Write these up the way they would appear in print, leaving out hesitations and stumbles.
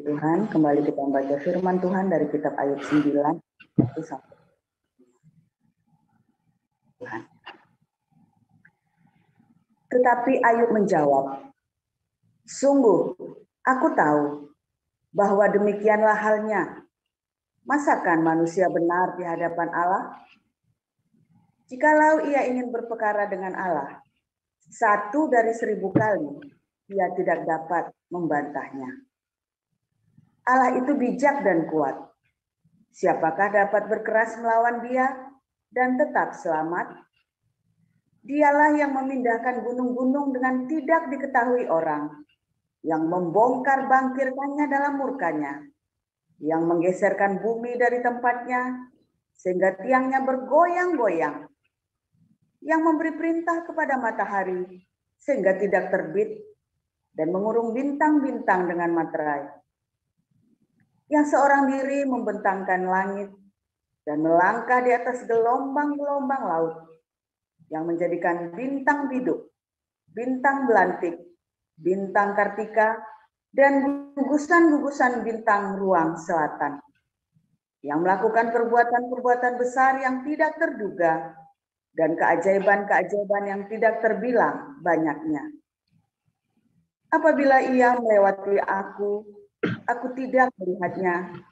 Tuhan, kembali kita membaca firman Tuhan dari kitab Ayub 9. Tuhan. Tetapi Ayub menjawab, sungguh aku tahu bahwa demikianlah halnya. Masakan manusia benar di hadapan Allah? Jikalau ia ingin berperkara dengan Allah, 1 dari 1000 kali ia tidak dapat membantahnya. Allah itu bijak dan kuat. Siapakah dapat berkeras melawan dia dan tetap selamat? Dialah yang memindahkan gunung-gunung dengan tidak diketahui orang, yang membongkar bangkirkannya dalam murkanya, yang menggeserkan bumi dari tempatnya, sehingga tiangnya bergoyang-goyang, yang memberi perintah kepada matahari, sehingga tidak terbit, dan mengurung bintang-bintang dengan materai, yang seorang diri membentangkan langit, dan melangkah di atas gelombang-gelombang laut, yang menjadikan bintang biduk, bintang belantik, bintang kartika, dan gugusan-gugusan bintang ruang selatan, yang melakukan perbuatan-perbuatan besar yang tidak terduga, dan keajaiban-keajaiban yang tidak terbilang banyaknya. Apabila ia melewati aku tidak melihatnya,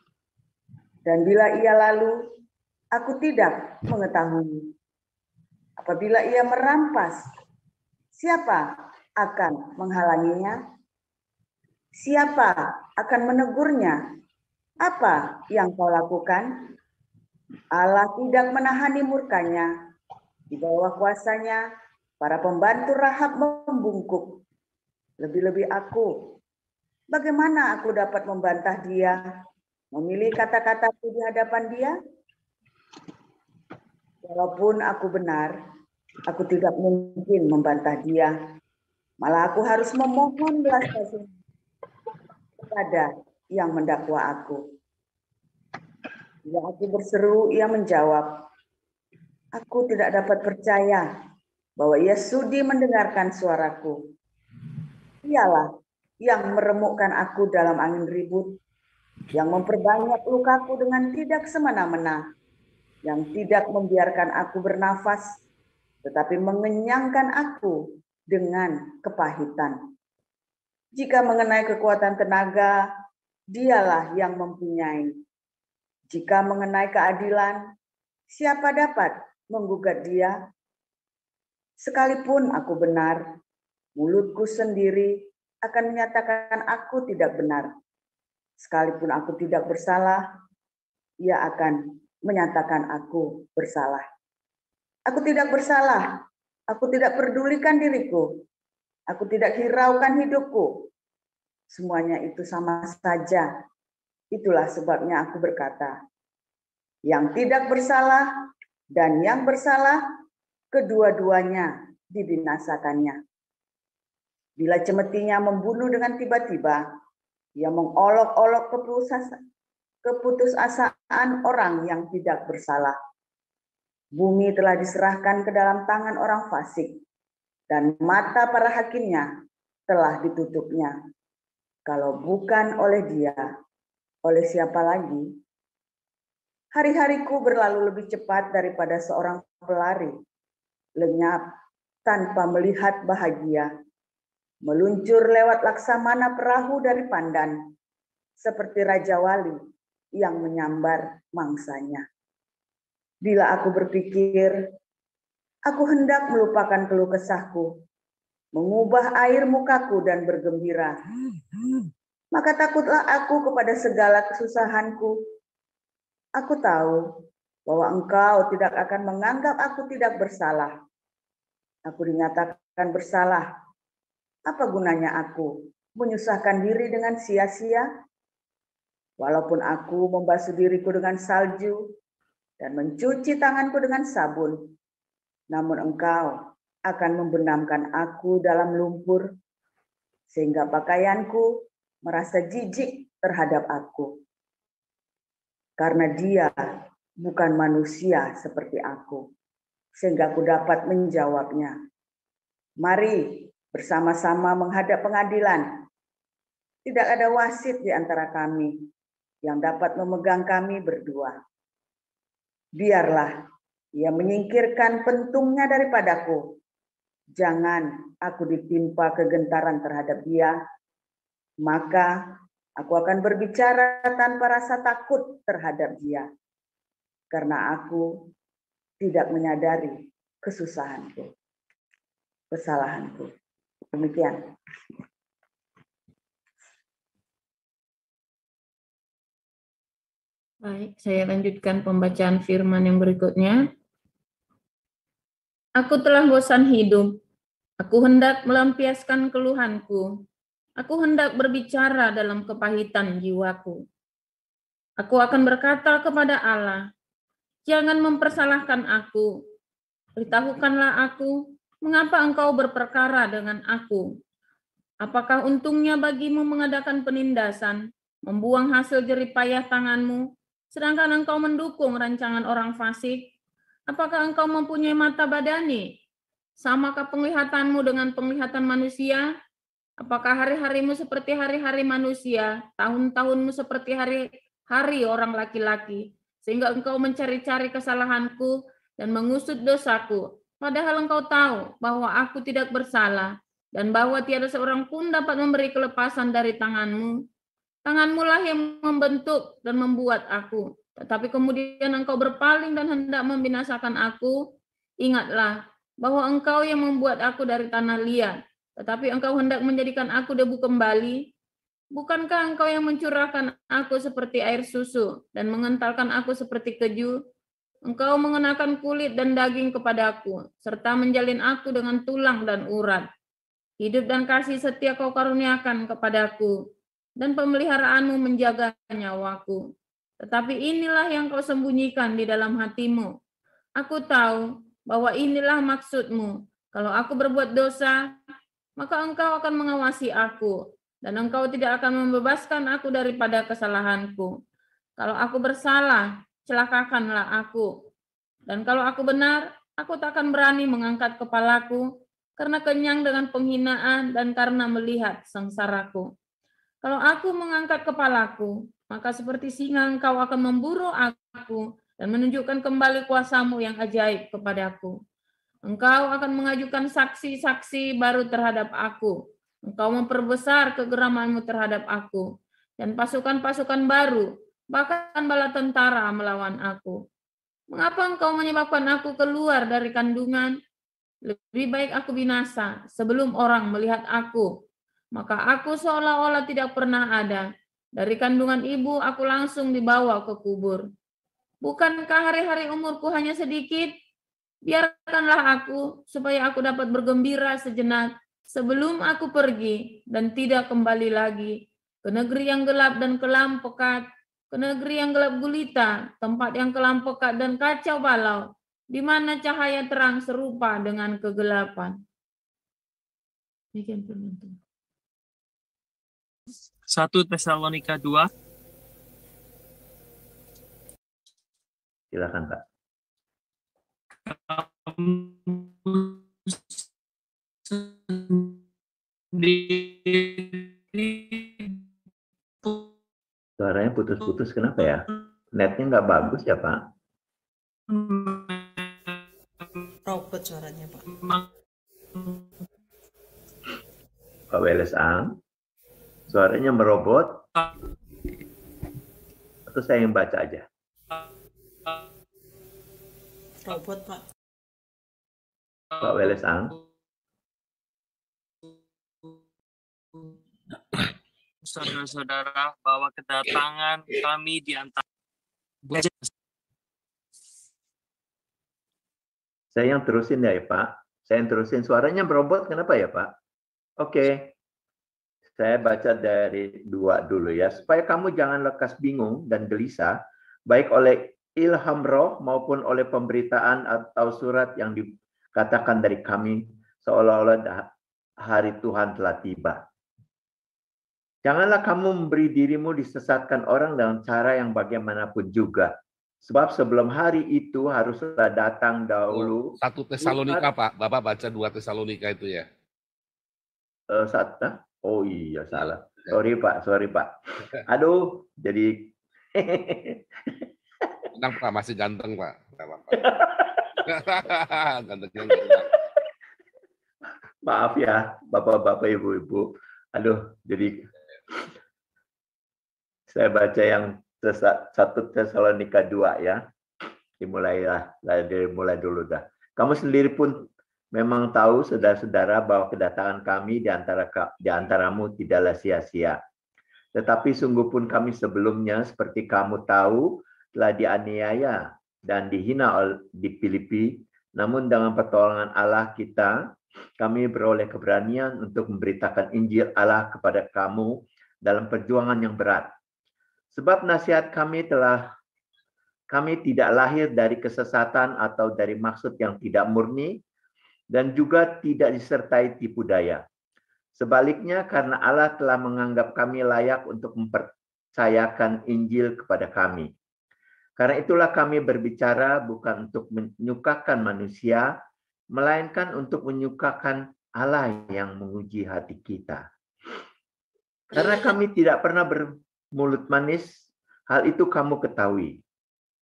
dan bila ia lalu, aku tidak mengetahui. Apabila ia merampas, siapa akan menghalanginya? Siapa akan menegurnya? Apa yang kau lakukan? Allah tidak menahani murkanya. Di bawah kuasanya, para pembantu Rahab membungkuk. Lebih-lebih aku. Bagaimana aku dapat membantah dia? Memilih kata-kataku di hadapan dia? Walaupun aku benar, aku tidak mungkin membantah dia. Malah aku harus memohon belas kasihan kepada yang mendakwa aku. Bila aku berseru, ia menjawab, aku tidak dapat percaya bahwa ia sudi mendengarkan suaraku. Ialah yang meremukkan aku dalam angin ribut, yang memperbanyak lukaku dengan tidak semena-mena, yang tidak membiarkan aku bernafas, tetapi mengenyangkan aku dengan kepahitan. Jika mengenai kekuatan tenaga, dialah yang mempunyai. Jika mengenai keadilan, siapa dapat menggugat dia? Sekalipun aku benar, mulutku sendiri akan menyatakan aku tidak benar. Sekalipun aku tidak bersalah, ia akan menyatakan aku bersalah. Aku tidak bersalah, aku tidak pedulikan diriku, aku tidak hiraukan hidupku. Semuanya itu sama saja. Itulah sebabnya aku berkata, yang tidak bersalah dan yang bersalah, kedua-duanya dibinasakannya. Bila cemetinya membunuh dengan tiba-tiba, ia mengolok-olok keputusasaan orang yang tidak bersalah. Bumi telah diserahkan ke dalam tangan orang fasik, dan mata para hakimnya telah ditutupnya. Kalau bukan oleh dia, oleh siapa lagi? Hari-hariku berlalu lebih cepat daripada seorang pelari, lenyap tanpa melihat bahagia, meluncur lewat laksamana perahu dari Pandan, seperti Raja Wali yang menyambar mangsanya. Bila aku berpikir, aku hendak melupakan keluh kesahku, mengubah air mukaku dan bergembira, maka takutlah aku kepada segala kesusahanku. Aku tahu bahwa engkau tidak akan menganggap aku tidak bersalah. Aku dinyatakan bersalah. Apa gunanya aku menyusahkan diri dengan sia-sia? Walaupun aku membasuh diriku dengan salju dan mencuci tanganku dengan sabun, namun engkau akan membenamkan aku dalam lumpur, sehingga pakaianku merasa jijik terhadap aku. Karena dia bukan manusia seperti aku, sehingga aku dapat menjawabnya. Mari bersama-sama menghadap pengadilan. tidak ada wasit di antara kami yang dapat memegang kami berdua. Biarlah ia menyingkirkan pentungnya daripadaku. Jangan aku ditimpa kegentaran terhadap dia, maka aku akan berbicara tanpa rasa takut terhadap dia, karena aku tidak menyadari kesusahanku, kesalahanku. Demikian. Baik, saya lanjutkan pembacaan firman yang berikutnya. Aku telah bosan hidup. Aku hendak melampiaskan keluhanku. Aku hendak berbicara dalam kepahitan jiwaku. Aku akan berkata kepada Allah, jangan mempersalahkan aku. Beritahukanlah aku, mengapa engkau berperkara dengan aku? Apakah untungnya bagimu mengadakan penindasan, membuang hasil jeripayah tanganmu, sedangkan engkau mendukung rancangan orang fasik? Apakah engkau mempunyai mata badani? Samakah penglihatanmu dengan penglihatan manusia? Apakah hari-harimu seperti hari-hari manusia, tahun-tahunmu seperti hari-hari orang laki-laki, sehingga engkau mencari-cari kesalahanku dan mengusut dosaku, padahal engkau tahu bahwa aku tidak bersalah, dan bahwa tiada seorang pun dapat memberi kelepasan dari tanganmu. Tanganmu lah yang membentuk dan membuat aku. Tetapi kemudian engkau berpaling dan hendak membinasakan aku. Ingatlah bahwa engkau yang membuat aku dari tanah liat, tetapi engkau hendak menjadikan aku debu kembali. Bukankah engkau yang mencurahkan aku seperti air susu dan mengentalkan aku seperti keju? Engkau mengenakan kulit dan daging kepadaku, serta menjalin aku dengan tulang dan urat. Hidup dan kasih setia kau karuniakan kepadaku, dan pemeliharaanmu menjaga nyawaku. Tetapi inilah yang kau sembunyikan di dalam hatimu. Aku tahu bahwa inilah maksudmu. Kalau aku berbuat dosa, maka engkau akan mengawasi aku, dan engkau tidak akan membebaskan aku daripada kesalahanku. Kalau aku bersalah, celakakanlah aku. Dan kalau aku benar, aku tak akan berani mengangkat kepalaku, karena kenyang dengan penghinaan dan karena melihat sengsaraku. Kalau aku mengangkat kepalaku, maka seperti singa engkau akan memburu aku dan menunjukkan kembali kuasamu yang ajaib kepadaku. Engkau akan mengajukan saksi-saksi baru terhadap aku. Engkau memperbesar kegeramanmu terhadap aku. Dan pasukan-pasukan baru, bahkan bala tentara melawan aku. Mengapa engkau menyebabkan aku keluar dari kandungan? Lebih baik aku binasa sebelum orang melihat aku. Maka aku seolah-olah tidak pernah ada. Dari kandungan ibu aku langsung dibawa ke kubur. Bukankah hari-hari umurku hanya sedikit? Biarkanlah aku supaya aku dapat bergembira sejenak sebelum aku pergi dan tidak kembali lagi ke negeri yang gelap dan kelam pekat, ke negeri yang gelap gulita, tempat yang kelam pekat dan kacau balau, di mana cahaya terang serupa dengan kegelapan. 1 Tesalonika 2. Silakan, Pak. Suaranya putus-putus, kenapa ya? Netnya nggak bagus ya, Pak? Robot suaranya, Pak. Pak Weles Ang, suaranya merobot. Atau saya yang baca aja? Robot, Pak. Pak Weles Ang. Saudara-saudara, bahwa kedatangan kami di antara Saya yang terusin ya, Pak. Saya yang terusin. Suaranya merobot, kenapa ya, Pak? Oke. Saya baca dari 2 dulu ya. Supaya kamu jangan lekas bingung dan gelisah, baik oleh ilham roh maupun oleh pemberitaan atau surat yang dikatakan dari kami, seolah-olah hari Tuhan telah tiba. Janganlah kamu memberi dirimu disesatkan orang dengan cara yang bagaimanapun juga. Sebab sebelum hari itu haruslah datang dahulu. 1 Tesalonika, Pak. Bapak baca 2 Tesalonika itu ya. 1. Oh iya, salah. Sorry Pak. Aduh, jadi Tenang Pak, masih ganteng Pak. Nggak apa-apa. Gantengnya nggak hilang. maaf ya, Bapak-bapak, Ibu-ibu. Aduh, jadi saya baca yang 1 Tesalonika 2 ya. Dimulai dulu dah. Kamu sendiri pun memang tahu, saudara-saudara, bahwa kedatangan kami di antaramu tidaklah sia-sia. Tetapi sungguh pun kami sebelumnya, seperti kamu tahu, telah dianiaya dan dihina di Filipi. Namun dengan pertolongan Allah kita, kami beroleh keberanian untuk memberitakan Injil Allah kepada kamu dalam perjuangan yang berat. Sebab nasihat kami tidak lahir dari kesesatan atau dari maksud yang tidak murni, dan juga tidak disertai tipu daya. Sebaliknya, karena Allah telah menganggap kami layak untuk mempercayakan Injil kepada kami. Karena itulah kami berbicara bukan untuk menyukakan manusia, melainkan untuk menyukakan Allah yang menguji hati kita. Karena kami tidak pernah bermulut manis, hal itu kamu ketahui.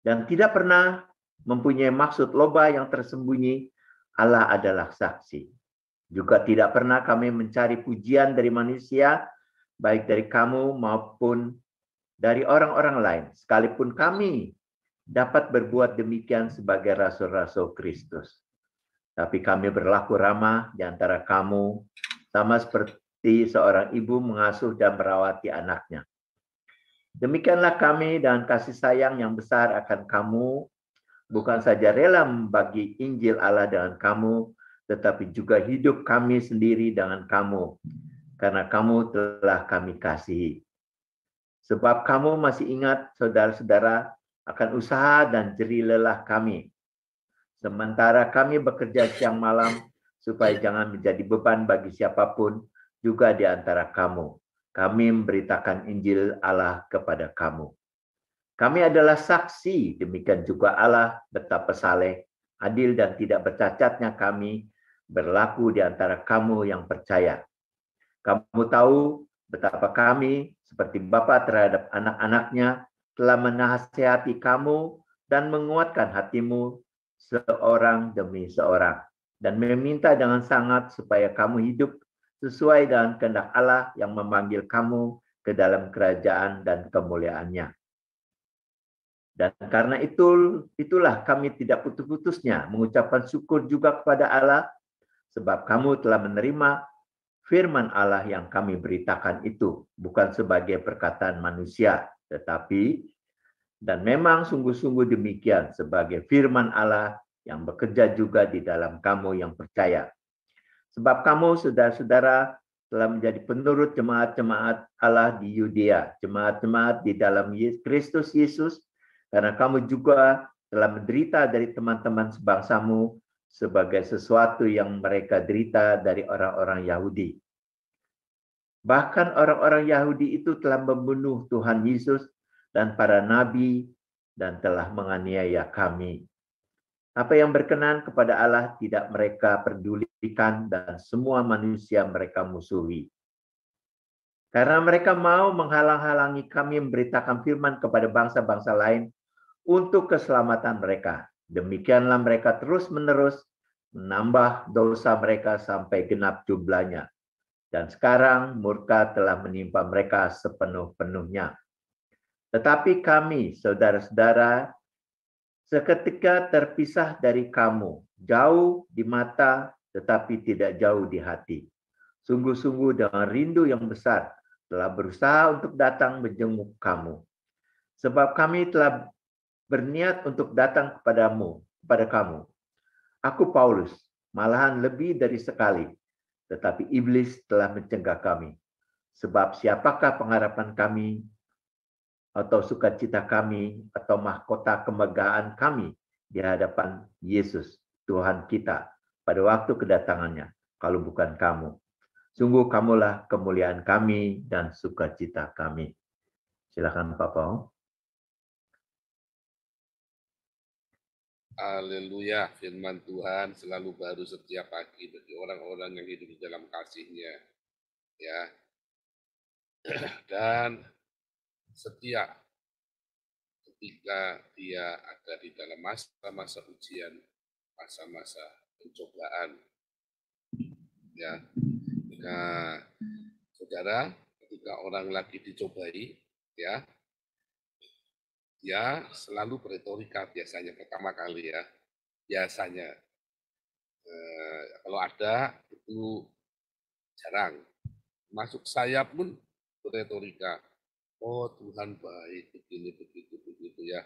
Dan tidak pernah mempunyai maksud loba yang tersembunyi, Allah adalah saksi. Juga tidak pernah kami mencari pujian dari manusia, baik dari kamu maupun dari orang-orang lain, sekalipun kami dapat berbuat demikian sebagai rasul-rasul Kristus. Tapi kami berlaku ramah di antara kamu, sama seperti seorang ibu mengasuh dan merawati anaknya. Demikianlah kami dengan kasih sayang yang besar akan kamu, bukan saja rela membagi Injil Allah dengan kamu, tetapi juga hidup kami sendiri dengan kamu, karena kamu telah kami kasihi. Sebab kamu masih ingat, saudara-saudara, akan usaha dan jerih lelah kami. Sementara kami bekerja siang malam, supaya jangan menjadi beban bagi siapapun, juga di antara kamu. Kami memberitakan Injil Allah kepada kamu. Kami adalah saksi, demikian juga Allah betapa saleh, adil dan tidak bercacatnya kami berlaku di antara kamu yang percaya. Kamu tahu betapa kami seperti bapa terhadap anak-anaknya telah menasihati kamu dan menguatkan hatimu seorang demi seorang, dan meminta dengan sangat supaya kamu hidup sesuai dengan kehendak Allah yang memanggil kamu ke dalam kerajaan dan kemuliaannya. Dan karena itulah kami tidak putus-putusnya mengucapkan syukur juga kepada Allah, sebab kamu telah menerima firman Allah yang kami beritakan itu, bukan sebagai perkataan manusia, tetapi dan memang sungguh-sungguh demikian sebagai firman Allah yang bekerja juga di dalam kamu yang percaya. Sebab kamu, saudara-saudara, telah menjadi penurut jemaat-jemaat Allah di Yudea, jemaat-jemaat di dalam Kristus Yesus, karena kamu juga telah menderita dari teman-teman sebangsamu sebagai sesuatu yang mereka derita dari orang-orang Yahudi. Bahkan orang-orang Yahudi itu telah membunuh Tuhan Yesus dan para nabi dan telah menganiaya kami. Apa yang berkenan kepada Allah tidak mereka pedulikan, dan semua manusia mereka musuhi. Karena mereka mau menghalang-halangi kami memberitakan firman kepada bangsa-bangsa lain untuk keselamatan mereka. Demikianlah mereka terus-menerus menambah dosa mereka sampai genap jumlahnya. Dan sekarang murka telah menimpa mereka sepenuh-penuhnya. Tetapi kami, saudara-saudara, seketika terpisah dari kamu, jauh di mata tetapi tidak jauh di hati. Sungguh-sungguh dengan rindu yang besar telah berusaha untuk datang menjenguk kamu. Sebab kami telah berniat untuk datang kepada kamu. Aku Paulus, malahan lebih dari sekali, tetapi iblis telah mencegah kami. Sebab siapakah pengharapan kami, atau sukacita kami, atau mahkota kemegahan kami di hadapan Yesus, Tuhan kita, pada waktu kedatangannya, kalau bukan kamu. Sungguh kamulah kemuliaan kami dan sukacita kami. Silakan Pak Pao. Haleluya, firman Tuhan selalu baru setiap pagi bagi orang-orang yang hidup di dalam kasih-Nya. Ya. Dan setia ketika dia ada di dalam masa-masa ujian, masa-masa pencobaan. Ya, nah, saudara, ketika orang lagi dicobai, ya, dia selalu berretorika biasanya pertama kali ya, biasanya. Kalau ada itu jarang. Masuk saya pun berretorika. Oh Tuhan baik, begini, begitu ya.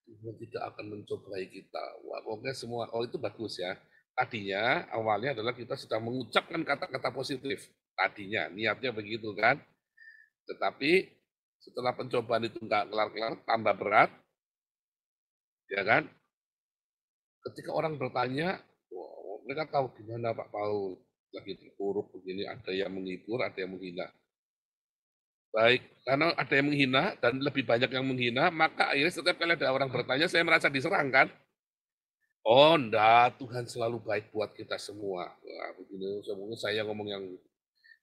Tuhan tidak akan mencobai kita. Wah, pokoknya semua, oh itu bagus ya. Tadinya, awalnya adalah kita sudah mengucapkan kata-kata positif. Tadinya, niatnya begitu kan. Tetapi setelah pencobaan itu nggak kelar-kelar, tambah berat, ya kan. Ketika orang bertanya, wow, mereka tahu gimana Pak Paul lagi terpuruk begini, ada yang menghibur, ada yang menghina. Baik, karena ada yang menghina dan lebih banyak yang menghina, maka akhirnya setiap kali ada orang bertanya, saya merasa diserang kan. Oh enggak, Tuhan selalu baik buat kita semua. Wah, begini, semuanya saya ngomong yang...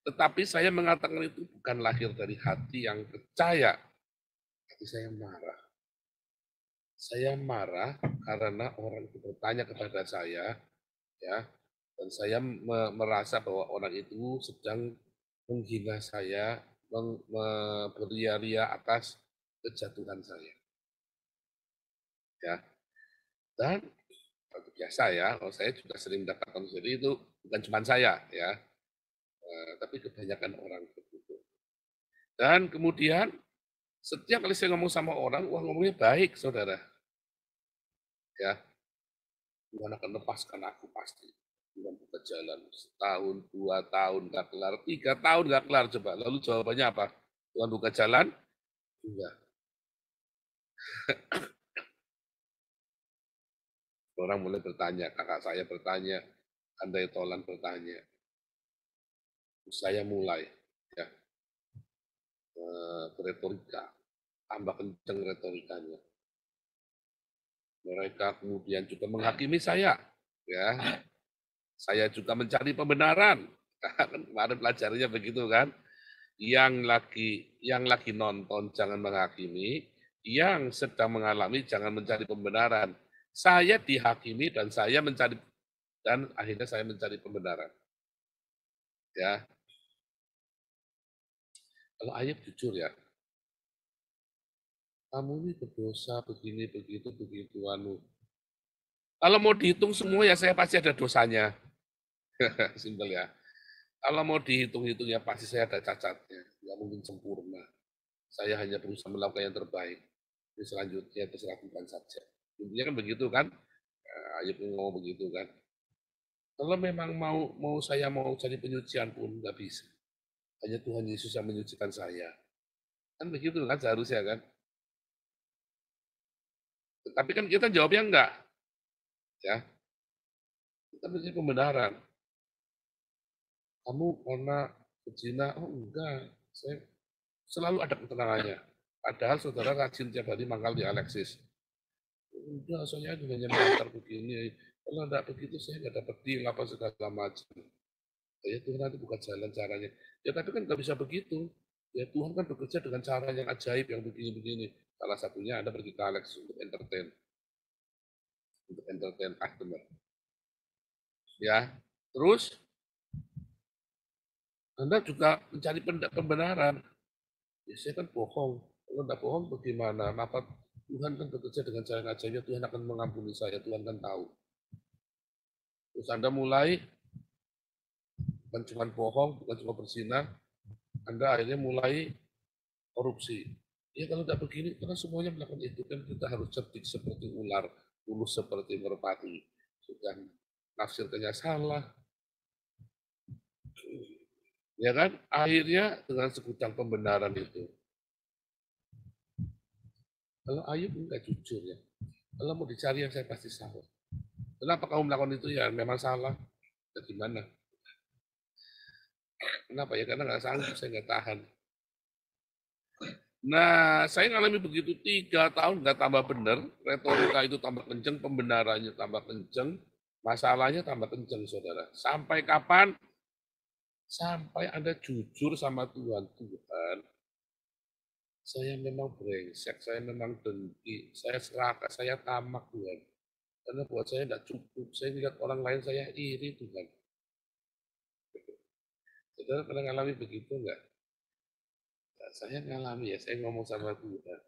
Tetapi saya mengatakan itu bukan lahir dari hati yang percaya. Hati saya marah. Saya marah karena orang itu bertanya kepada saya, ya, dan saya merasa bahwa orang itu sedang menghina saya, beria-ria atas kejatuhan saya. Ya. Dan biasa ya, kalau saya juga sering mendapatkan seperti itu, bukan cuma saya ya, tapi kebanyakan orang begitu. Dan kemudian setiap kali saya ngomong sama orang, wah ngomongnya baik saudara. Ya, Tuhan akan lepaskan aku pasti. Tuhan buka jalan setahun, 2 tahun nggak kelar, 3 tahun nggak kelar coba. Lalu jawabannya apa? Tuhan buka jalan? Enggak. Orang mulai bertanya, kakak saya bertanya, Andai Tolan bertanya. Saya mulai ya retorika, tambah kenceng retorikanya. Mereka kemudian juga menghakimi saya, ya. Saya juga mencari pembenaran. Kan kemarin pelajarinya begitu kan. Yang lagi nonton jangan menghakimi, yang sedang mengalami jangan mencari pembenaran. Saya dihakimi dan saya mencari, dan akhirnya saya mencari pembenaran. Ya. Kalau Ayub jujur ya, kamu ini berdosa begini, begitu, anu. Kalau mau dihitung semua ya saya pasti ada dosanya. Simpel ya. Kalau mau dihitung-hitung ya pasti saya ada cacatnya. Nggak mungkin sempurna. Saya hanya berusaha melakukan yang terbaik. Ini selanjutnya terserah Tuhan saja. Intinya kan begitu kan. Ayub ngomong begitu kan. Kalau memang mau saya mau cari penyucian pun nggak bisa. Hanya Tuhan Yesus yang menyucikan saya. Kan begitu kan seharusnya kan. Tapi kan kita jawabnya enggak. Ya. Kita mesti pembenaran. Kamu karena berzina, oh enggak. Saya selalu ada ketenangannya. Padahal saudara rajin tiap hari mangkal di Alexis. Enggak, saya hanya mengantar begini. Kalau enggak begitu saya enggak dapat deal apa segala macam. Ya Tuhan nanti buka jalan caranya. Ya tapi kan nggak bisa begitu. Ya Tuhan kan bekerja dengan cara yang ajaib, yang begini-begini. Salah satunya Anda pergi ke Alex untuk entertain. Untuk entertain customer. Ya, terus Anda juga mencari pembenaran. Ya saya kan bohong. Kalau enggak bohong bagaimana? Maka Tuhan kan bekerja dengan cara yang ajaib. Tuhan akan mengampuni saya. Tuhan kan tahu. Terus Anda mulai bukan cuma bohong, bukan cuma berzina, Anda akhirnya mulai korupsi. Ya kalau tidak begini, karena semuanya melakukan itu kan kita harus cerdik seperti ular, tulus seperti merpati. Sudah nafsirkannya salah. Ya kan? Akhirnya dengan segudang pembenaran itu. Kalau Ayub enggak jujur ya. Kalau mau dicari yang saya pasti salah. Kenapa kamu melakukan itu ya? Memang salah. Ya gimana? Kenapa ya? Karena nggak sanggup, saya nggak tahan. Nah, saya ngalami begitu 3 tahun nggak tambah benar, retorika itu tambah kenceng, pembenarannya tambah kenceng, masalahnya tambah kenceng, saudara. Sampai kapan? Sampai Anda jujur sama Tuhan, Tuhan, saya memang brengsek, saya memang dengki, saya serakah, saya tamak Tuhan. Karena buat saya tidak cukup, saya lihat orang lain saya iri Tuhan. Saudara pernah ngalami begitu enggak? Nah, saya ngalami ya, saya ngomong sama Tuhan.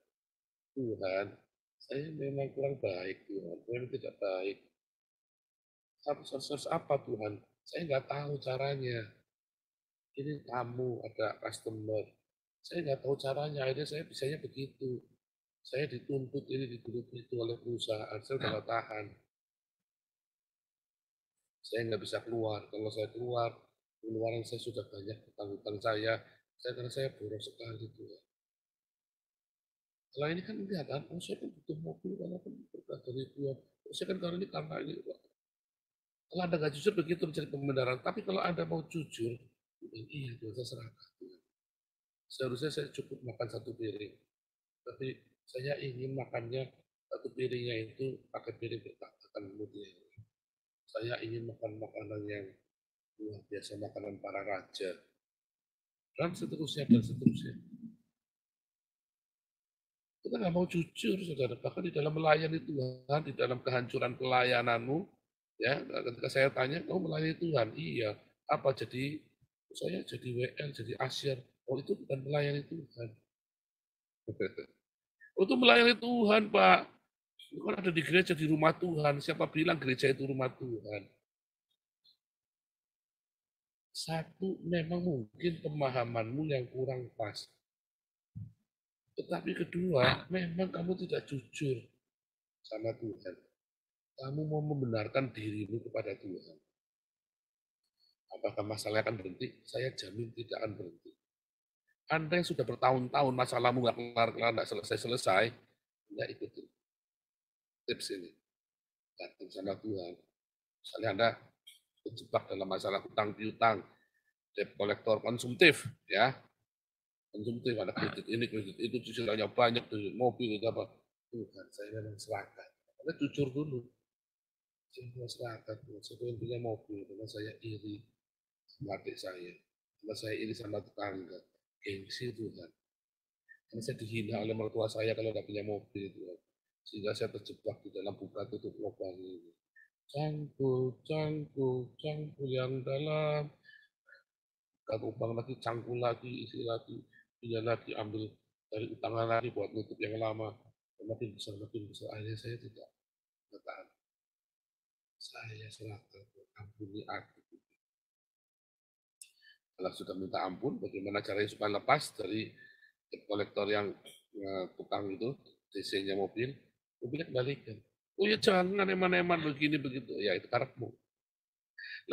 Tuhan, saya memang kurang baik Tuhan, memang tidak baik. Harus apa Tuhan? Saya nggak tahu caranya. Ini tamu, ada customer. Saya nggak tahu caranya, akhirnya saya bisanya begitu. Saya dituntut ini, dituntut itu oleh perusahaan, saya udah nggak tahan. Saya nggak bisa keluar. Kalau saya keluar, pengeluaran saya sudah banyak, hutang-hutang karena saya boros sekali Tuhan. Setelah ini kan enggak kan, oh saya kan butuh mobil karena kan berkat dari Tuhan. Oh, saya kan karena ini. Kalau Anda nggak jujur begitu mencari pembenaran. Tapi kalau Anda mau jujur, iya Tuhan saya serahkan. Seharusnya saya cukup makan satu piring. Tapi saya ingin makannya satu piringnya itu pakai piring bertakakan kemudian. Saya ingin makan makanan yang luar biasa, makanan para raja. Dan seterusnya, dan seterusnya. Kita nggak mau jujur, saudara. Bahkan di dalam melayani Tuhan, di dalam kehancuran pelayananmu, ya, ketika saya tanya, kamu melayani Tuhan? Iya. Apa jadi? Saya jadi WL, jadi asyir. Oh itu bukan melayani Tuhan. Untuk melayani Tuhan, Pak. Itu kan ada di gereja, di rumah Tuhan. Siapa bilang gereja itu rumah Tuhan? Satu, memang mungkin pemahamanmu yang kurang pas. Tetapi kedua, memang kamu tidak jujur sama Tuhan. Kamu mau membenarkan dirimu kepada Tuhan. Apakah masalahnya akan berhenti? Saya jamin tidak akan berhenti. Anda yang sudah bertahun-tahun masalahmu nggak kelar-kelar, nggak selesai-selesai, Anda ikuti tips ini. Datang sama Tuhan. Misalnya Anda terjebak dalam masalah hutang piutang, debt collector konsumtif, ya. Konsumtif, ada kredit ini, kredit itu, cicilannya banyak, kredit mobil, itu apa. Tuhan, saya memang serahkan. Anda jujur dulu. Saya memang serahkan, saya pengen punya mobil, karena saya iri sama adik saya. Karena saya iri sama tetangga. Gengsi Tuhan. Karena saya dihina oleh mertua saya kalau nggak punya mobil, Tuhan. Sehingga saya terjebak di dalam buka tutup lubang ini. Cangkul, cangkul, cangkul yang dalam. Lubang lagi, cangkul lagi, isi lagi, punya lagi, ambil dari utangan lagi buat nutup yang lama. Makin besar, akhirnya saya tidak bertahan. Saya serahkan, ampuni aku. Kalau sudah minta ampun, bagaimana caranya supaya lepas dari kolektor yang tukang itu, DC-nya mobilnya kembalikan. Oh ya jangan eman-eman begini begitu, ya itu karepmu.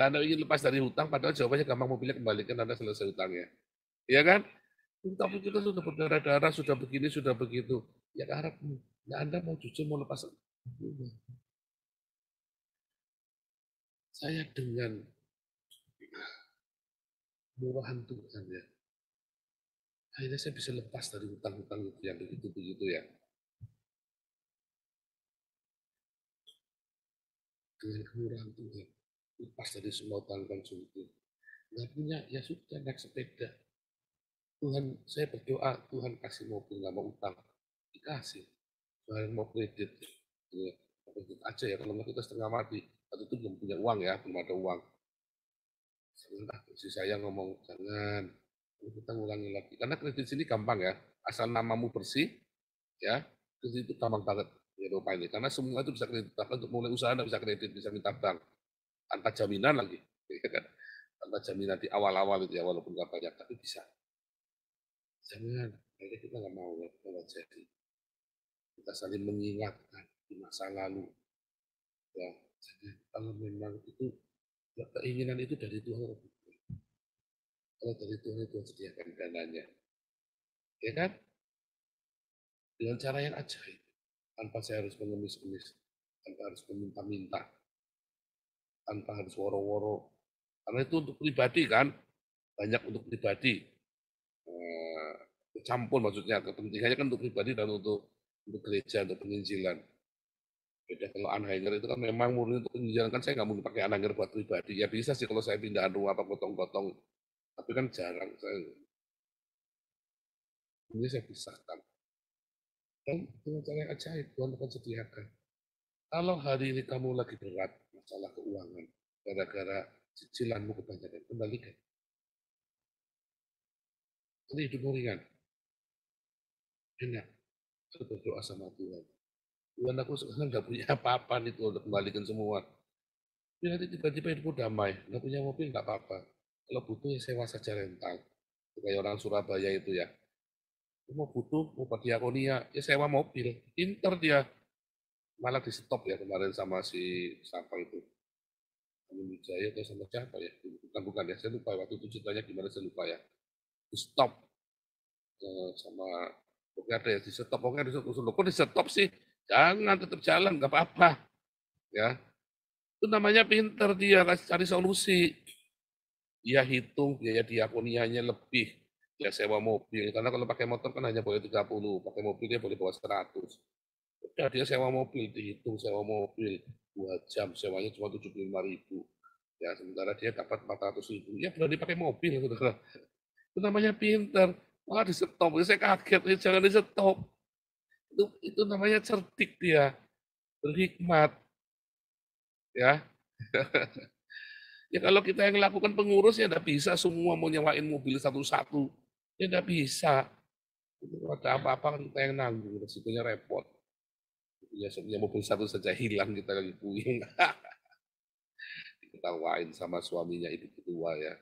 Lah Anda ingin lepas dari hutang, padahal jawabannya gampang, mobilnya kembalikan, Anda selesai hutangnya. Iya kan? Tapi kita sudah berdarah-darah, sudah begini, sudah begitu. Ya karepmu. Nah Anda mau jujur, mau lepas. Saya dengan murahan Tuhan ya. Akhirnya saya bisa lepas dari hutang-hutang itu yang begitu-begitu ya. Dengan kemurahan Tuhan. Lepas dari semua hutang konsumtif. Nggak punya, ya sudah naik sepeda. Tuhan, saya berdoa, Tuhan kasih mobil, nggak mau utang. Dikasih. Tuhan mau kredit. Ya, kredit aja ya, kalau kita setengah mati. Waktu itu belum punya uang ya, belum ada uang. Si saya ngomong, jangan. Kita ngulangi lagi. Karena kredit sini gampang ya. Asal namamu bersih, ya, kredit itu gampang banget. Ya, lupa ini. Karena semua itu bisa kredit. Bahkan untuk mulai usaha, bisa kredit, bisa minta bank. Tanpa jaminan lagi. Tanpa jaminan di awal-awal itu ya, walaupun nggak banyak, tapi bisa. Jangan, akhirnya kita nggak mau ya, kita nggak jadi. Kita saling mengingatkan di masa lalu. Ya, jadi kalau memang itu ya, keinginan itu dari Tuhan. Kalau dari Tuhan itu sediakan dananya. Ya kan? Dengan cara yang ajaib. Tanpa saya harus mengemis-kemis. Tanpa harus meminta-minta. Tanpa harus woro-woro. Karena itu untuk pribadi kan. Banyak untuk pribadi. Campur maksudnya. Kepentingannya kan untuk pribadi dan untuk gereja, untuk penginjilan. Beda kalau anhanger itu kan memang murni untuk penginjilan. Kan saya nggak mungkin pakai anhanger buat pribadi. Ya bisa sih kalau saya pindahan rumah apa potong-potong Tapi kan jarang ini saya pisahkan. Dan dengan cara yang ajaib Tuhan akan sediakan. Kalau hari ini kamu lagi berat masalah keuangan, gara-gara cicilanmu kebanyakan, kembalikan. Ini hidupmu ringan. Enak. Aku berdoa sama Tuhan. Tuhan, aku sekarang nggak punya apa-apa nih Tuhan, untuk kembalikan semua. Tapi nanti tiba-tiba hidupku damai, nggak punya mobil nggak apa-apa. Kalau butuh ya sewa saja rental. Kayak orang Surabaya itu ya. Mau butuh, mau diakonia, ya sewa mobil. Pinter dia. Malah di stop ya kemarin sama si siapa itu. Kami Wijaya atau sama siapa ya? Bukan ya, saya lupa waktu itu ceritanya gimana saya lupa ya. Di stop sama pokoknya ada ya di stop, pokoknya di stop. Kok di stop sih? Jangan, tetap jalan, nggak apa-apa. Ya, itu namanya pinter dia cari solusi. Dia hitung biaya diakonianya lebih. Dia sewa mobil, karena kalau pakai motor kan hanya boleh 30, pakai mobil dia boleh bawa 100. Udah dia sewa mobil, dihitung sewa mobil 2 jam, sewanya cuma 75.000. Ya, sementara dia dapat 400.000. Ya berani pakai mobil, saudara. Itu namanya pinter. Malah di stop, saya kaget, jangan di stop. Itu namanya cerdik dia, berhikmat. Ya. Ya kalau kita yang lakukan pengurus ya tidak bisa semua mau nyewain mobil satu-satu. Ya tidak bisa. Itu ada apa-apa kan kita yang nanggung, resikonya repot. Ya sebenarnya mobil satu saja hilang kita lagi puyeng. Diketawain sama suaminya ibu ketua ya.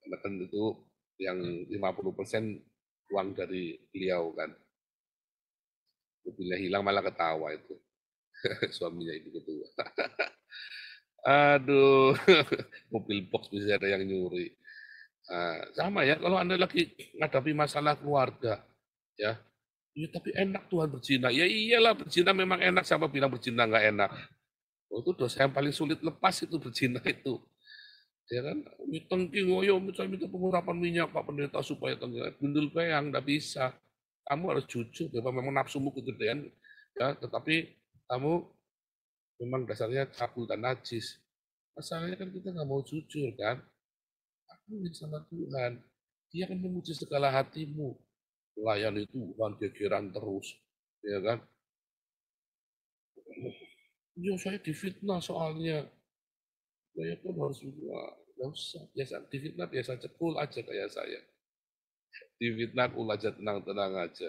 Karena kan itu yang 50% uang dari beliau kan. Mobilnya hilang malah ketawa itu. Suaminya ibu ketua. Aduh, mobil box bisa ada yang nyuri. Sama ya, kalau Anda lagi menghadapi masalah keluarga, ya, tapi enak Tuhan berzina. Ya iyalah berzina memang enak, siapa bilang berzina nggak enak? Oh, itu dosa yang paling sulit lepas itu berzina itu. Ya kan, tengking, oh saya minta pengurapan minyak Pak Pendeta supaya gundul peyang, nggak bisa. Kamu harus jujur, memang nafsumu kegedean, ya, tetapi kamu memang dasarnya cabul dan najis. Masalahnya kan kita nggak mau jujur kan. Aku sama Tuhan. Dia akan menguji segala hatimu. Melayani Tuhan, gegeran terus. Ya kan. Ya saya difitnah soalnya. Saya pun harus juga. Nggak usah. Biasa difitnah biasa cekul aja kayak saya. Difitnah kul aja tenang-tenang aja.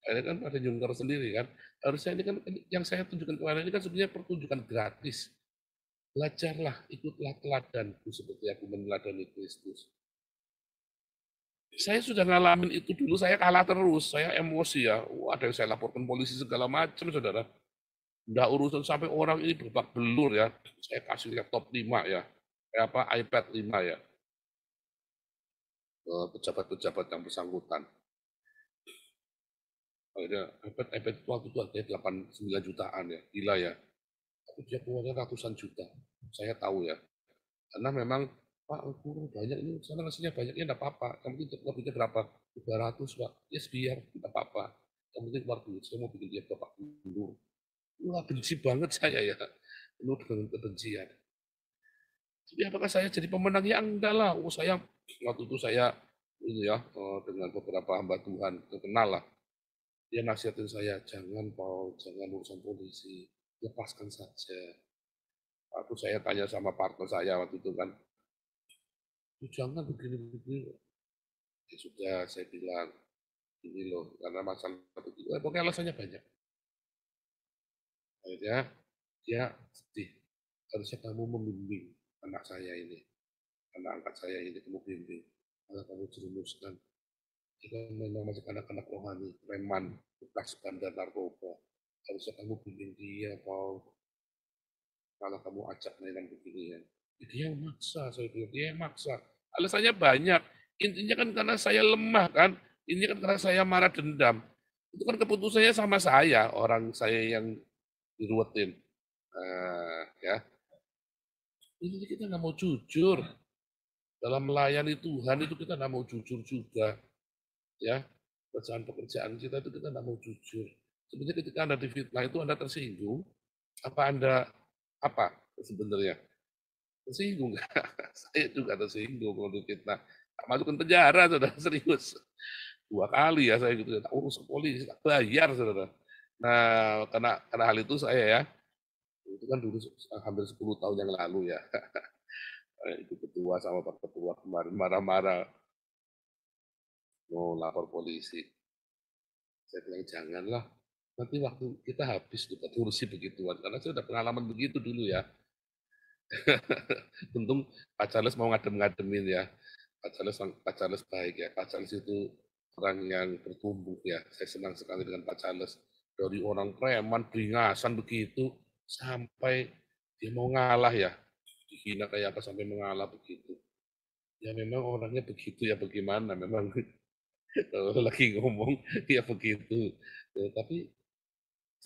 Ini kan ada nyungker sendiri kan. Harusnya ini kan yang saya tunjukkan kemarin ini kan sebenarnya pertunjukan gratis. Belajarlah, ikutlah teladanku seperti aku meneladani Kristus. Saya sudah ngalamin itu dulu, saya kalah terus, saya emosi ya. Ada yang saya laporkan polisi segala macam, saudara. Nggak urusan sampai orang ini berbak belur ya. Saya kasih laptop 5 ya. Apa iPad 5 ya. Pejabat-pejabat yang bersangkutan. Akhirnya iPad waktu itu harganya 8-9 jutaan ya, gila ya. Tapi dia keluarnya ratusan juta, saya tahu ya. Karena memang, Pak, kurang banyak, ini sana ngasihnya banyak, ya enggak apa-apa. Yang penting lebihnya berapa? 200, Pak. Yes, biar, tidak apa-apa. Yang penting keluar duit, saya mau bikin dia Bapak Gubernur. Wah, benci banget saya ya. Penuh dengan kebencian. Jadi apakah saya jadi pemenang? Ya enggak lah. Saya, waktu itu saya, ini ya, dengan beberapa hamba Tuhan, terkenal lah. Dia nasihatin saya, jangan Paul, jangan urusan polisi, lepaskan saja. Waktu saya tanya sama partner saya waktu itu kan, jangan begini-begini. Ya sudah, saya bilang, ini loh, karena masalah begitu, pokoknya alasannya banyak. Akhirnya, dia sedih. Harusnya kamu membimbing anak saya ini, anak angkat saya ini, kamu bimbing. Kalau kamu jerumuskan, kita memang masih anak-anak rohani, preman, bekas bandar narkoba. Harusnya kamu bimbing dia, Paul. Kalau kamu ajak mainan beginian. Dia yang maksa, saya bilang, dia yang maksa. Alasannya banyak. Intinya kan karena saya lemah kan. Ini kan karena saya marah dendam. Itu kan keputusannya sama saya, orang saya yang diruwetin. Ya. Ini kita nggak mau jujur. Dalam melayani Tuhan itu kita nggak mau jujur juga. Ya, pekerjaan kita itu kita nggak mau jujur. Sebenarnya ketika Anda difitnah itu Anda tersinggung, apa Anda apa sebenarnya? Tersinggung nggak? Saya juga tersinggung kalau difitnah. Tak masukkan penjara, saudara, serius. 2 kali ya saya gitu, tak urus ke polisi, tak bayar, saudara. Nah, karena hal itu saya ya, itu kan dulu hampir 10 tahun yang lalu ya. Itu ketua sama Pak Ketua kemarin marah-marah mau lapor polisi. Saya bilang janganlah, nanti waktu kita habis tuh ngurusi begituan, karena saya udah pengalaman begitu dulu ya. Untung Pak Charles mau ngadem-ngademin ya. Pak Charles baik ya. Pak Charles itu orang yang bertumbuh ya. Saya senang sekali dengan Pak Charles. Dari orang preman, beringasan begitu, sampai dia mau ngalah ya. Dihina kayak apa sampai mengalah begitu. Ya memang orangnya begitu ya, bagaimana memang kalau lagi ngomong ya begitu. Ya, tapi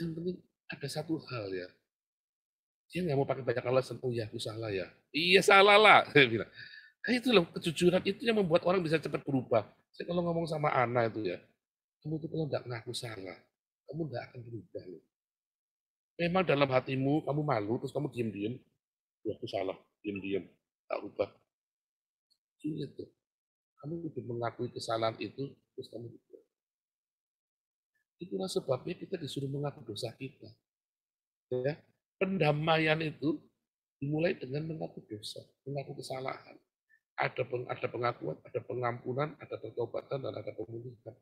yang penting ada satu hal ya. Dia nggak mau pakai banyak alasan, oh ya aku salah ya. Iya salah lah, saya bilang. Nah, itu loh, kejujuran itu yang membuat orang bisa cepat berubah. Saya kalau ngomong sama Ana itu ya, kamu tuh kalau nggak ngaku salah, kamu nggak akan berubah loh. Memang dalam hatimu kamu malu, terus kamu diem-diem, ya aku salah, diem-diem, tak ubah. Gitu. Kamu udah mengakui kesalahan itu, terus kamu berubah. Itulah sebabnya kita disuruh mengaku dosa kita. Ya, pendamaian itu dimulai dengan mengaku dosa, mengaku kesalahan. Ada pengakuan, ada pengampunan, ada pertobatan, dan ada pemulihan.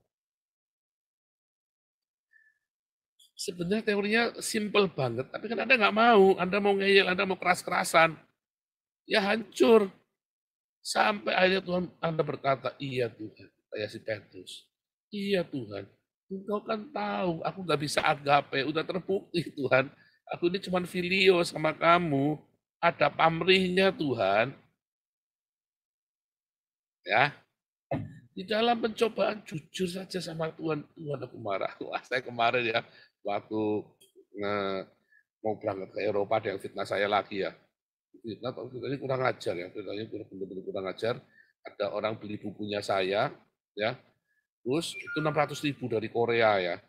Sebenarnya teorinya simple banget, tapi kan Anda nggak mau. Anda mau ngeyel, Anda mau keras-kerasan. Ya hancur. Sampai akhirnya Tuhan Anda berkata, iya Tuhan. Kayak si Petrus. Iya Tuhan. Engkau kan tahu, aku nggak bisa agape. Udah terbukti Tuhan. Aku ini cuma filio sama kamu. Ada pamrihnya Tuhan. Ya, di dalam pencobaan jujur saja sama Tuhan, Tuhan aku marah. Wah, saya kemarin ya, waktu mau berangkat ke Eropa, ada yang fitnah saya lagi ya. Fitnahnya kurang ajar ya, fitnahnya benar-benar kurang ajar. Ada orang beli bukunya saya, ya, terus itu 600.000 dari Korea ya.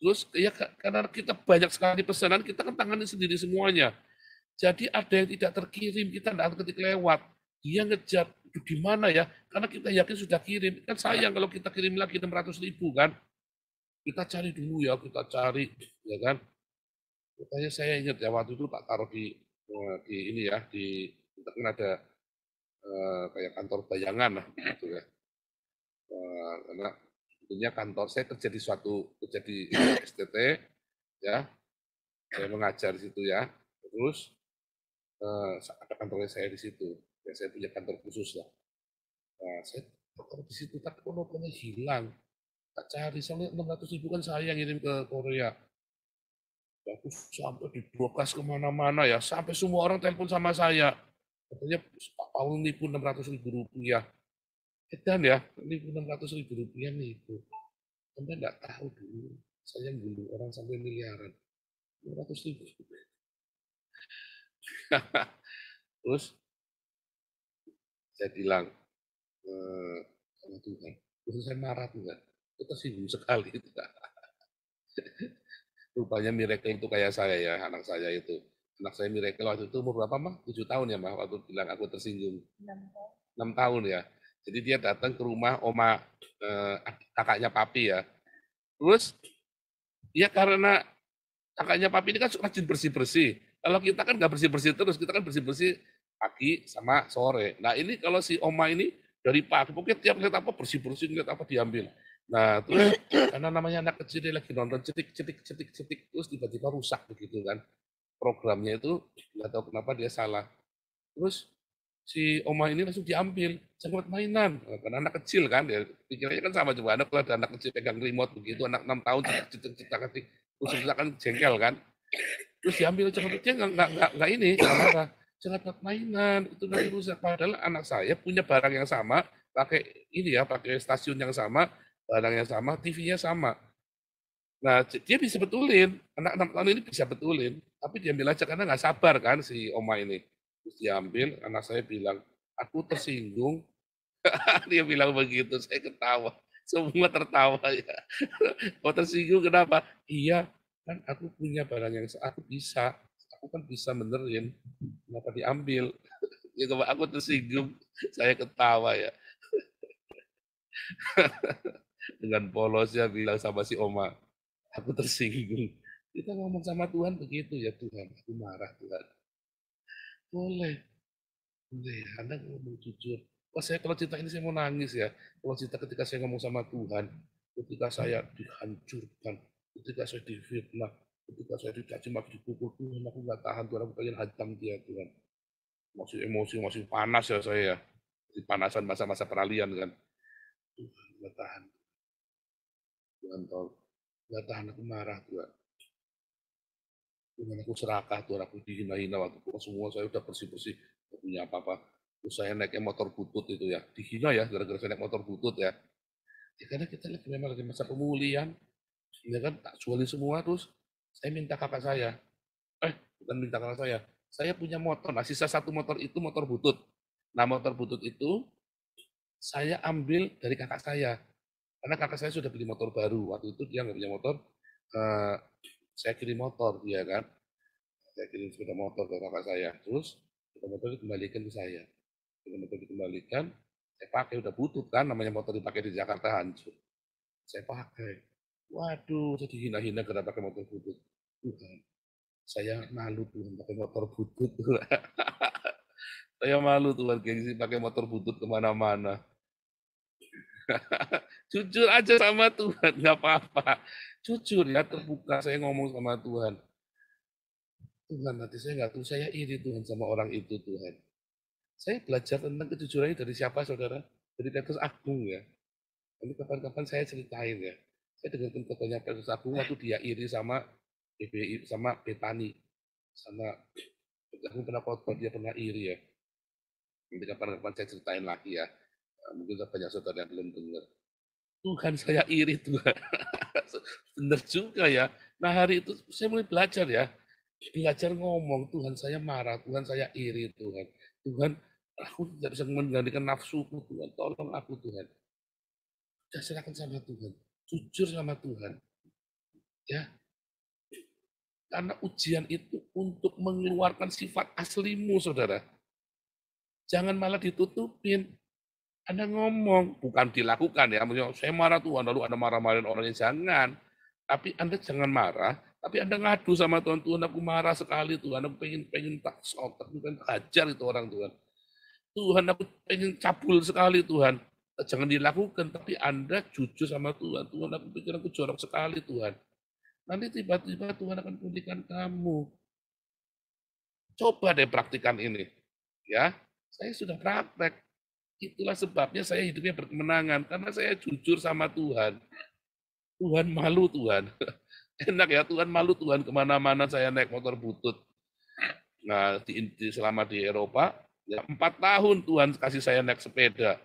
Terus ya karena kita banyak sekali pesanan, kita kan tangani sendiri semuanya. Jadi ada yang tidak terkirim, kita tidak ketik lewat. Dia ngejar, itu gimana ya? Karena kita yakin sudah kirim. Kan sayang kalau kita kirim lagi 600.000 kan. Kita cari dulu ya, kita cari. Ya kan? Katanya saya ingat ya, waktu itu tak taruh di ini ya, di kita kan ada kayak kantor bayangan lah gitu ya. Karena tentunya kantor saya kerja di STT ya. Saya mengajar di situ ya. Terus ada kantornya saya di situ. Ya, saya punya kantor khusus lah. Nah, saya kantor di situ, tapi kok notabene hilang. Tak cari, soalnya 600.000 kan saya yang ngirim ke Korea. Aku sampai di broadcast kemana-mana ya, sampai semua orang telepon sama saya. Katanya Pak Paul nipu 600.000 rupiah. Edan ya, nipu 600.000 rupiah nih itu. Anda nggak tahu dulu, saya gulung orang sampai miliaran. 600.000. Terus saya bilang sama Tuhan, terus saya marah Tuhan, itu tersinggung sekali. Rupanya miracle itu kayak saya ya, anak saya itu. Anak saya miracle waktu itu umur berapa mah? 7 tahun ya mah, waktu bilang aku tersinggung. 6 tahun ya. Jadi dia datang ke rumah oma kakaknya papi ya. Terus dia karena kakaknya papi ini kan rajin bersih-bersih. Kalau kita kan nggak bersih-bersih terus, kita kan bersih-bersih pagi sama sore. Nah ini kalau si oma ini dari pagi, pokoknya tiap lihat apa bersih-bersih, lihat apa diambil. Nah terus karena namanya anak kecil dia lagi nonton cetik, terus tiba-tiba rusak begitu kan. Programnya itu nggak tahu kenapa dia salah. Terus si oma ini langsung diambil, jangan mainan. Karena anak kecil kan, dia pikirnya kan sama juga. Anak kalau ada anak kecil pegang remote begitu, anak 6 tahun cetak-cetak terus kan jengkel kan. Terus diambil, dia nggak ini, nggak marah. Jangan buat mainan, itu nanti rusak. Padahal anak saya punya barang yang sama, pakai ini ya, pakai stasiun yang sama, barang yang sama, TV-nya sama. Nah, dia bisa betulin, anak 6 tahun ini bisa betulin, tapi diambil aja karena nggak sabar kan si oma ini. Terus diambil, anak saya bilang, aku tersinggung. Dia bilang begitu, saya ketawa. Semua tertawa ya. Oh tersinggung kenapa? Iya, kan aku punya barang yang aku bisa. Aku kan bisa benerin. Kenapa diambil? Ya, aku tersinggung, saya ketawa ya. Dengan polosnya bilang sama si Oma, aku tersinggung. Kita ngomong sama Tuhan begitu ya Tuhan, aku marah Tuhan. Boleh, boleh ya, Anda ngomong jujur. Wah saya kalau cerita ini saya mau nangis ya. Kalau cerita ketika saya ngomong sama Tuhan, ketika saya dihancurkan, ketika saya difitnah, ketika saya dicaci maki dipukul Tuhan, aku nggak tahan Tuhan, aku pengen hantam dia Tuhan. Masih emosi, masih panas ya saya ya. Di panasan masa-masa peralihan kan. Tuhan nggak tahan. Tuhan tahu. Nggak tahan aku marah Tuhan. Tuhan aku serakah Tuhan, aku dihina-hina waktu itu semua saya udah bersih-bersih, nggak punya apa-apa. Terus saya naiknya motor butut itu ya, dihina ya gara-gara saya naik motor butut ya. Ya karena kita memang lagi masa pemulihan, ya kan tak jualin semua terus saya minta kakak saya, bukan minta kakak saya punya motor, nah sisa satu motor itu motor butut. Nah motor butut itu saya ambil dari kakak saya, karena kakak saya sudah beli motor baru, waktu itu dia nggak punya motor, saya kirim motor dia kan, saya kirim sepeda motor ke kakak saya, terus sepeda motor dikembalikan ke saya, sepeda motor dikembalikan, saya pakai udah butut kan, namanya motor dipakai di Jakarta hancur, saya pakai, waduh, saya dihina-hina karena pakai motor butut, Tuhan, saya malu Tuhan pakai motor butut, saya malu Tuhan gengsi pakai motor butut kemana-mana, jujur aja sama Tuhan, nggak apa-apa, jujur ya terbuka saya ngomong sama Tuhan. Tuhan, nanti saya nggak tahu, saya iri Tuhan sama orang itu Tuhan. Saya belajar tentang kejujuran ini dari siapa saudara? Dari Petrus Agung ya. Nanti kapan-kapan saya ceritain ya. Saya dengar contohnya Petrus Agung waktu dia iri sama BBI, sama Betani. Sama Petrus Agung pernah khotbah, dia pernah iri ya. Nanti kapan-kapan saya ceritain lagi ya. Mungkin banyak saudara yang belum dengar. Tuhan saya iri Tuhan. Benar juga ya. Nah hari itu saya mulai belajar ya. Belajar ngomong, Tuhan saya marah, Tuhan saya iri Tuhan. Tuhan, aku tidak bisa mengendalikan nafsuku Tuhan. Tolong aku Tuhan. Saya serahkan sama Tuhan. Jujur sama Tuhan. Ya. Karena ujian itu untuk mengeluarkan sifat aslimu, saudara. Jangan malah ditutupin. Anda ngomong, bukan dilakukan ya. Maksudnya, saya marah Tuhan, lalu Anda marah-marahin orangnya. Jangan. Tapi Anda jangan marah, tapi Anda ngadu sama Tuhan, Tuhan aku marah sekali Tuhan, aku pengen tak sotak, pengen hajar itu orang Tuhan. Tuhan aku pengen cabul sekali Tuhan. Jangan dilakukan, tapi Anda jujur sama Tuhan. Tuhan aku pikir aku jorok sekali Tuhan. Nanti tiba-tiba Tuhan akan pulihkan kamu. Coba deh praktikan ini. Ya, saya sudah praktek. Itulah sebabnya saya hidupnya berkemenangan, karena saya jujur sama Tuhan. Tuhan malu Tuhan. Enak ya, Tuhan malu Tuhan, kemana-mana saya naik motor butut. Nah, selama di Eropa, ya 4 tahun Tuhan kasih saya naik sepeda.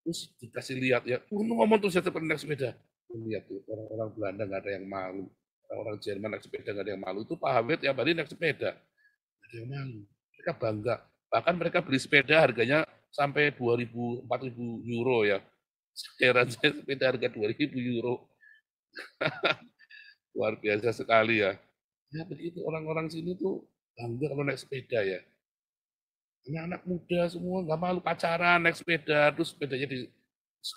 Terus dikasih lihat ya, ngomong tuh saya pernah naik sepeda. Lihat tuh, orang-orang Belanda nggak ada yang malu. Orang-orang Jerman naik sepeda nggak ada yang malu. Itu Pak Hamid tiap hari naik sepeda. Nggak ada yang malu. Mereka bangga. Bahkan mereka beli sepeda harganya sampai 2.000, 4.000 euro ya. Heran saya sepeda harga 2.000 euro. Luar biasa sekali ya. Ya begitu orang-orang sini tuh bangga kalau naik sepeda ya. Ini anak muda semua nggak malu pacaran naik sepeda, terus sepedanya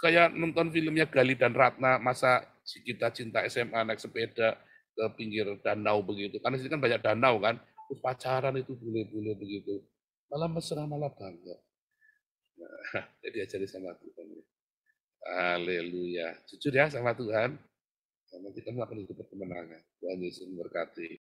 kayak nonton filmnya Gali dan Ratna, masa si kita cinta SMA naik sepeda ke pinggir danau begitu. Karena sini kan banyak danau kan, terus pacaran itu boleh-boleh begitu. Malah mesra, malah bangga. Nah, jadi diajari sama Tuhan. Haleluya. Jujur ya sama Tuhan. Nanti kamu akan hidup berkemenangan. Tuhan Yesus memberkati.